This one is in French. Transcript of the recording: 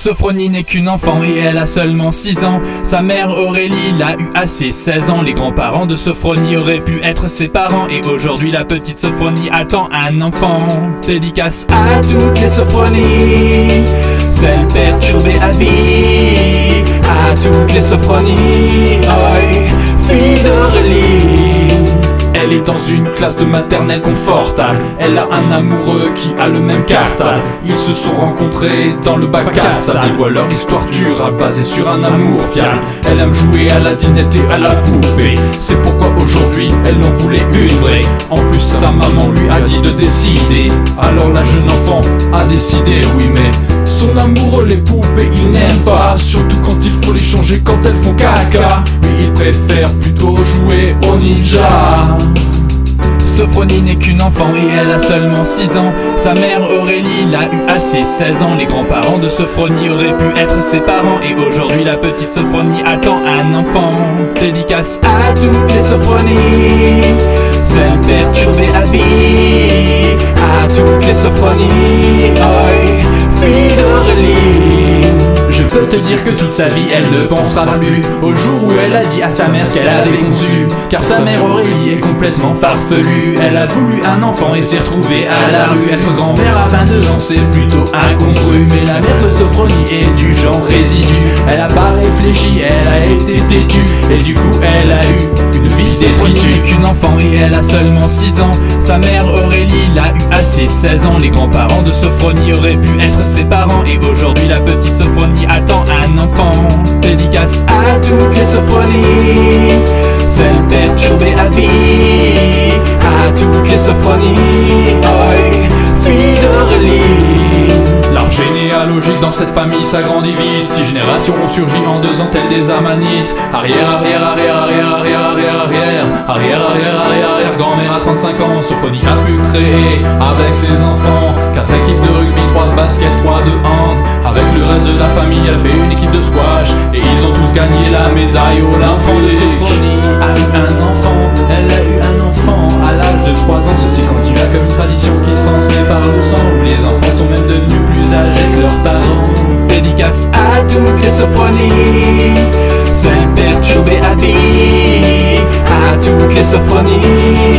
Sophronie n'est qu'une enfant et elle a seulement 6 ans. Sa mère Aurélie l'a eu à ses 16 ans. Les grands-parents de Sophronie auraient pu être ses parents. Et aujourd'hui la petite Sophronie attend un enfant. Dédicace à toutes les Sophronies, celles perturbées à vie. À toutes les Sophronies, oi, fille d'Aurélie. Elle est dans une classe de maternelle confortable. Elle a un amoureux qui a le même cartable. Ils se sont rencontrés dans le bac à sable. Ils voient leur histoire dure, basée sur un amour fiable. Elle aime jouer à la dinette et à la poupée. C'est pourquoi aujourd'hui elle en voulait une vraie. En plus sa maman lui a dit de décider. Alors la jeune enfant a décidé, oui mais son amoureux les poupées il n'aime pas. Surtout quand il faut les changer quand elles font caca. Lui il préfère plutôt jouer au ninja. Sophronie n'est qu'une enfant et elle a seulement 6 ans. Sa mère Aurélie l'a eu à ses 16 ans. Les grands-parents de Sophronie auraient pu être ses parents. Et aujourd'hui la petite Sophronie attend un enfant. Dédicace à toutes les Sophronies, celles perturbées à vie. À toutes les Sophronies, oi, fille d'Aurélie. Je peux te dire que toute sa vie elle ne pensera plus au jour où elle a dit à sa mère ce qu'elle avait conçu. Car sa mère Aurélie est complètement farfelue. Elle a voulu un enfant et s'est retrouvée à la rue. Être grand-mère à 22 ans c'est plutôt incongru. Mais la mère de Sophronie est du genre résidu. Elle a pas réfléchi, elle a été têtue. Et du coup elle a eu une vie détritus. Qu'une enfant et elle a seulement 6 ans. Sa mère Aurélie l'a eu à ses 16 ans. Les grands-parents de Sophronie auraient pu être ses parents. Et aujourd'hui la petite Sophronie attend un enfant. Dédicace à toutes les Sophronies, celles perturbées à vie. À toutes les Sophronies, oi, fille d'Aurélie. L'arbre généalogique dans cette famille s'agrandit vite. 6 générations ont surgi en 2 ans telles des amanites. Arrière, arrière, arrière, arrière, arrière, arrière, arrière. Arrière, arrière, arrière, arrière, grand-mère à 35 ans. Sophronie a pu créer avec ses enfants 4 équipes de rugby, 3 de basket, 3 de hand. Avec le reste de la famille, elle fait une équipe de squash. Et ils ont tous gagné la médaille olympique. De Sophronie a eu un enfant, elle a eu un enfant à l'âge de 3 ans. Ceci continue comme une tradition qui se transmet par le sang, où les enfants sont même devenus plus âgés que leurs parents. Dédicace à toutes les Sophronies, celles perturbées à vie. À toutes les Sophronies,